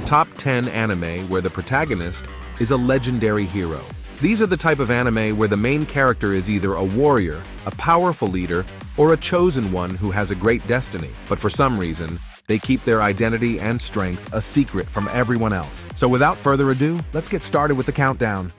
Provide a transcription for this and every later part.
Top 10 anime where the protagonist is a legendary hero. These are the type of anime where the main character is either a warrior, a powerful leader, or a chosen one who has a great destiny, but for some reason, they keep their identity and strength a secret from everyone else. So without further ado, let's get started with the countdown.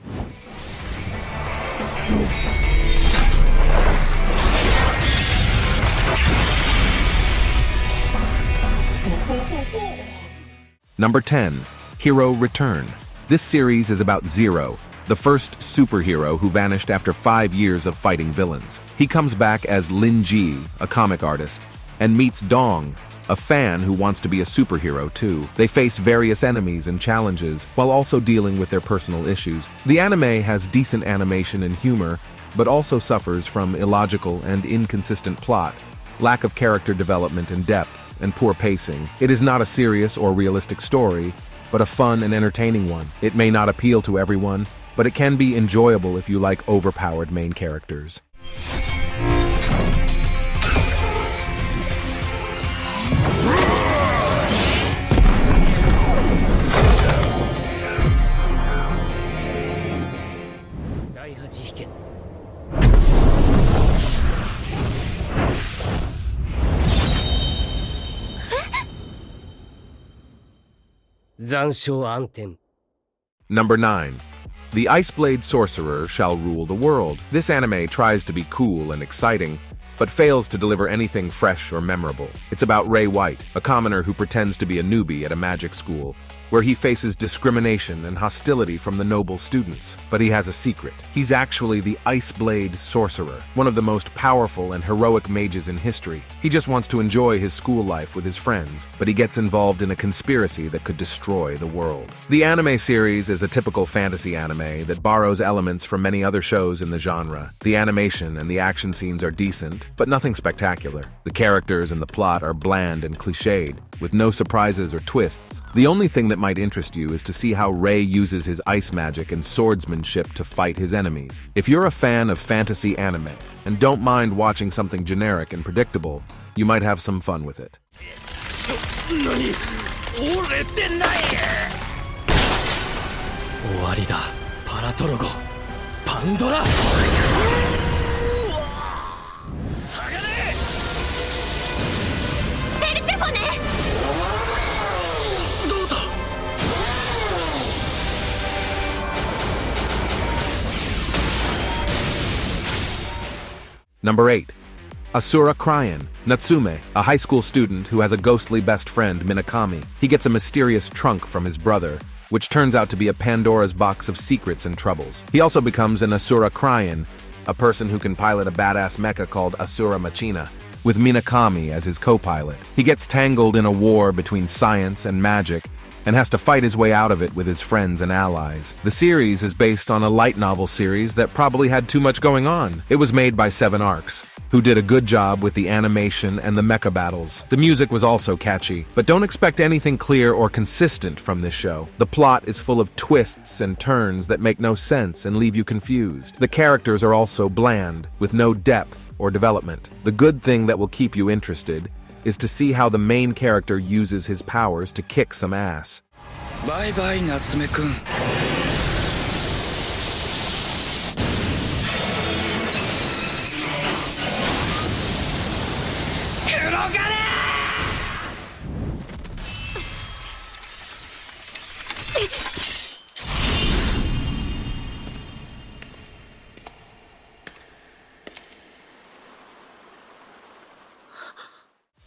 Number 10. Hero Return. This series is about Zero, the first superhero who vanished after 5 years of fighting villains. He comes back as Lin Ji, a comic artist, and meets Dong, a fan who wants to be a superhero too. They face various enemies and challenges while also dealing with their personal issues. The anime has decent animation and humor, but also suffers from illogical and inconsistent plot, lack of character development and depth, and poor pacing. It is not a serious or realistic story, but a fun and entertaining one. It may not appeal to everyone, but it can be enjoyable if you like overpowered main characters. Number 9. The Ice-Blade Sorcerer Shall Rule the World. This anime tries to be cool and exciting, but fails to deliver anything fresh or memorable. It's about Ray White, a commoner who pretends to be a newbie at a magic school, where he faces discrimination and hostility from the noble students. But he has a secret. He's actually the Ice-Blade Sorcerer, one of the most powerful and heroic mages in history. He just wants to enjoy his school life with his friends, but he gets involved in a conspiracy that could destroy the world. The anime series is a typical fantasy anime that borrows elements from many other shows in the genre. The animation and the action scenes are decent, but nothing spectacular. The characters and the plot are bland and cliched, with no surprises or twists. The only thing that might interest you is to see how Ray uses his ice magic and swordsmanship to fight his enemies. If you're a fan of fantasy anime and don't mind watching something generic and predictable, you might have some fun with it. Number 8. Asura Cryan. Natsume, a high school student who has a ghostly best friend, Minakami. He gets a mysterious trunk from his brother, which turns out to be a Pandora's box of secrets and troubles. He also becomes an Asura Cryan, a person who can pilot a badass mecha called Asura Machina, with Minakami as his co-pilot. He gets tangled in a war between science and magic, and has to fight his way out of it with his friends and allies. The series is based on a light novel series that probably had too much going on. It was made by 7 Arcs, who did a good job with the animation and the mecha battles. The music was also catchy, but don't expect anything clear or consistent from this show. The plot is full of twists and turns that make no sense and leave you confused. The characters are also bland, with no depth or development. The good thing that will keep you interested is to see how the main character uses his powers to kick some ass. Bye bye, Natsume-kun.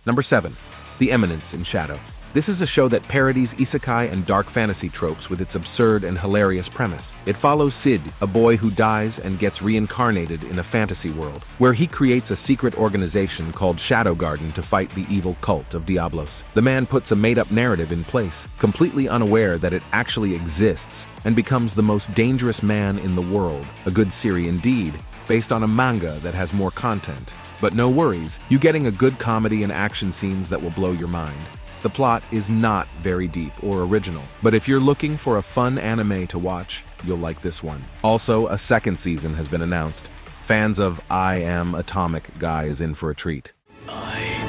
Number 7. The Eminence in Shadow. This is a show that parodies isekai and dark fantasy tropes with its absurd and hilarious premise. It follows Sid, a boy who dies and gets reincarnated in a fantasy world, where he creates a secret organization called Shadow Garden to fight the evil cult of Diablos. The man puts a made-up narrative in place, completely unaware that it actually exists, and becomes the most dangerous man in the world. A good series indeed, based on a manga that has more content. But no worries, you're getting a good comedy and action scenes that will blow your mind. The plot is not very deep or original, but if you're looking for a fun anime to watch, you'll like this one. Also, a second season has been announced. Fans of I Am Atomic Guy is in for a treat. I am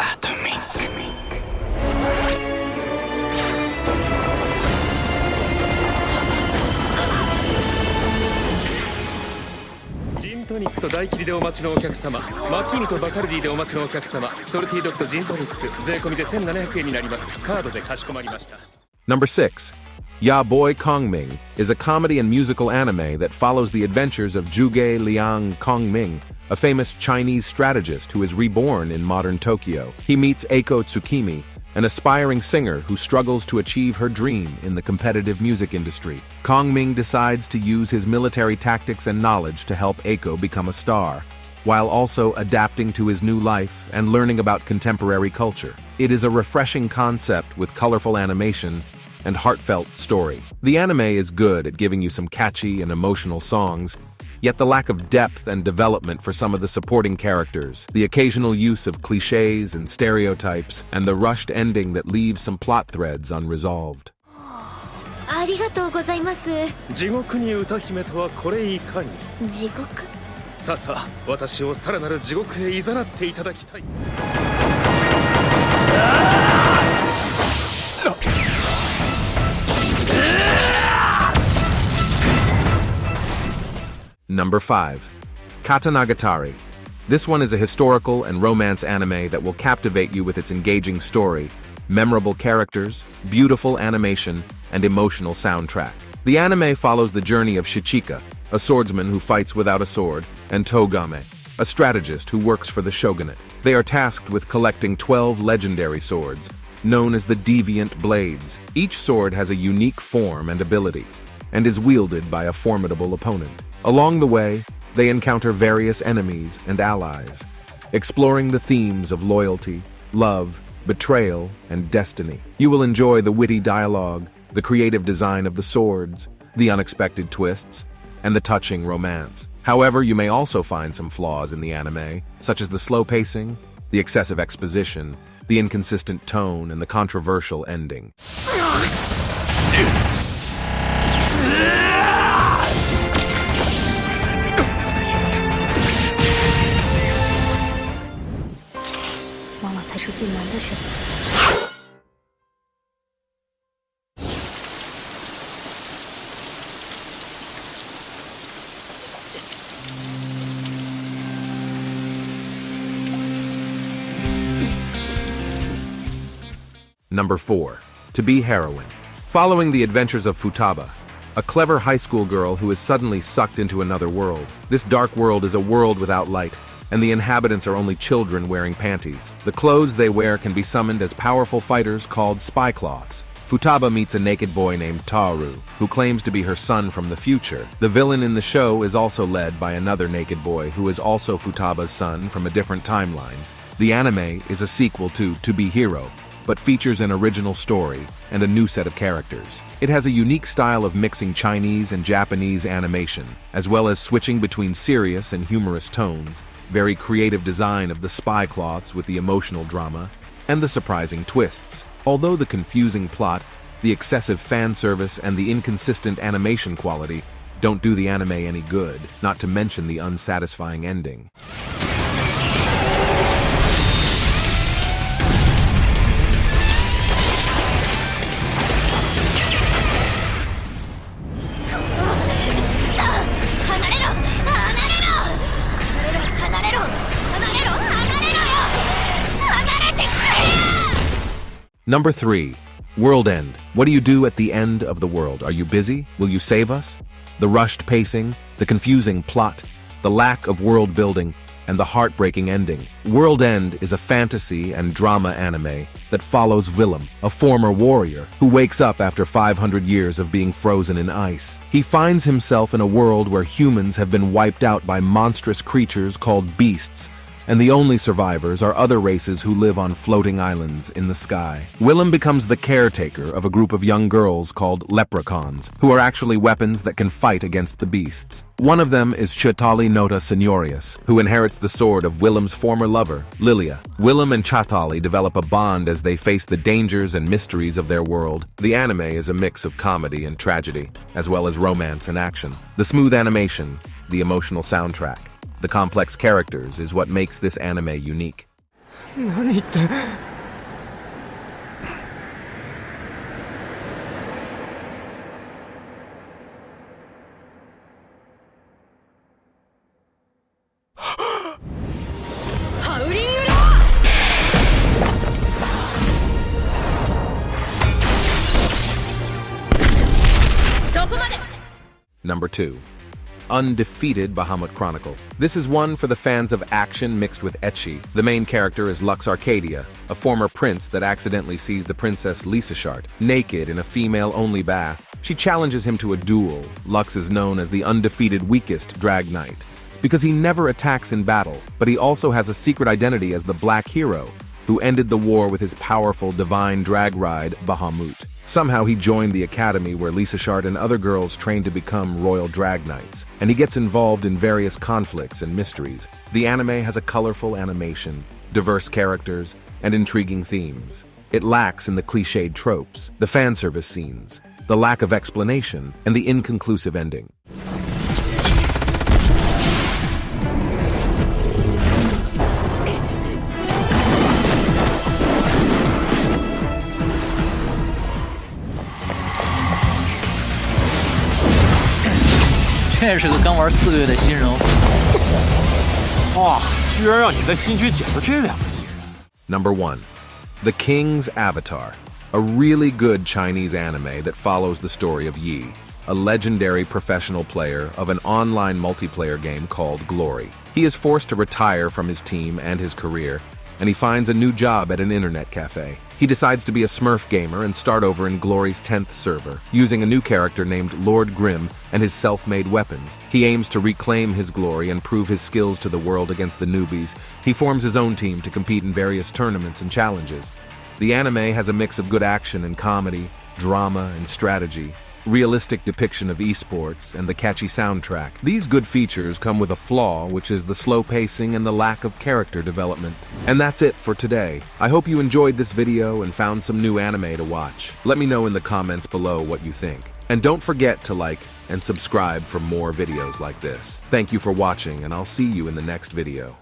atomic. と大切りでお待ちのお客様、マッキーニとバカルディでお待ちのお客様、ソルティドッグとジントニック、税込みで1700円になります。カードでかしこまりました。 Number 6. Ya Boy Kongming is a comedy and musical anime that follows the adventures of Zhuge Liang Kongming, a famous Chinese strategist who is reborn in modern Tokyo. He meets Eiko Tsukimi, an aspiring singer who struggles to achieve her dream in the competitive music industry. Kongming decides to use his military tactics and knowledge to help Eiko become a star, while also adapting to his new life and learning about contemporary culture. It is a refreshing concept with colorful animation and heartfelt story. The anime is good at giving you some catchy and emotional songs, yet the lack of depth and development for some of the supporting characters, the occasional use of cliches and stereotypes, and the rushed ending that leaves some plot threads unresolved. ありがとうございます。地獄に歌姫とはこれいかに。地獄。さあさあ、私をさらなる地獄へ誘っていただきたい。Number 5. Katanagatari. This one is a historical and romance anime that will captivate you with its engaging story, memorable characters, beautiful animation, and emotional soundtrack. The anime follows the journey of Shichika, a swordsman who fights without a sword, and Togame, a strategist who works for the shogunate. They are tasked with collecting 12 legendary swords, known as the Deviant Blades. Each sword has a unique form and ability, and is wielded by a formidable opponent. Along the way, they encounter various enemies and allies, exploring the themes of loyalty, love, betrayal, and destiny. You will enjoy the witty dialogue, the creative design of the swords, the unexpected twists, and the touching romance. However, you may also find some flaws in the anime, such as the slow pacing, the excessive exposition, the inconsistent tone, and the controversial ending. Number 4. To Be Heroine. Following the adventures of Futaba, a clever high school girl who is suddenly sucked into another world. This dark world is a world without light, and the inhabitants are only children wearing panties. The clothes they wear can be summoned as powerful fighters called spy cloths. Futaba meets a naked boy named Taru, who claims to be her son from the future. The villain in the show is also led by another naked boy who is also Futaba's son from a different timeline. The anime is a sequel to Be Hero, but features an original story and a new set of characters. It has a unique style of mixing Chinese and Japanese animation, as well as switching between serious and humorous tones, very creative design of the spy cloths with the emotional drama, and the surprising twists. Although the confusing plot, the excessive fan service, and the inconsistent animation quality don't do the anime any good, not to mention the unsatisfying ending. Number 3. World End. What do you do at the end of the world? Are you busy? Will you save us? The rushed pacing, the confusing plot, the lack of world building, and the heartbreaking ending. World End is a fantasy and drama anime that follows Willem, a former warrior who wakes up after 500 years of being frozen in ice. He finds himself in a world where humans have been wiped out by monstrous creatures called beasts, and the only survivors are other races who live on floating islands in the sky. Willem becomes the caretaker of a group of young girls called leprechauns, who are actually weapons that can fight against the beasts. One of them is Chatali Nota Seniorius, who inherits the sword of Willem's former lover, Lilia. Willem and Chatali develop a bond as they face the dangers and mysteries of their world. The anime is a mix of comedy and tragedy, as well as romance and action. The smooth animation, the emotional soundtrack, the complex characters is what makes this anime unique. Number 2. Undefeated Bahamut Chronicle. This is one for the fans of action mixed with ecchi. The main character is Lux Arcadia, a former prince that accidentally sees the princess Lisa Shart naked in a female-only bath. She challenges him to a duel. Lux is known as the undefeated weakest drag knight because he never attacks in battle, but he also has a secret identity as the Black Hero, who ended the war with his powerful divine drag ride, Bahamut. Somehow he joined the academy where Lisa Shart and other girls train to become royal drag knights, and he gets involved in various conflicts and mysteries. The anime has a colorful animation, diverse characters, and intriguing themes. It lacks in the cliched tropes, the fan service scenes, the lack of explanation, and the inconclusive ending. Number 1. The King's Avatar. A really good Chinese anime that follows the story of Yi, a legendary professional player of an online multiplayer game called Glory. He is forced to retire from his team and his career, and he finds a new job at an internet cafe. He decides to be a Smurf gamer and start over in Glory's 10th server, using a new character named Lord Grimm and his self-made weapons. He aims to reclaim his glory and prove his skills to the world against the newbies. He forms his own team to compete in various tournaments and challenges. The anime has a mix of good action and comedy, drama and strategy, realistic depiction of esports, and the catchy soundtrack. These good features come with a flaw, which is the slow pacing and the lack of character development. And that's it for today. I hope you enjoyed this video and found some new anime to watch. Let me know in the comments below what you think. And don't forget to like and subscribe for more videos like this. Thank you for watching, and I'll see you in the next video.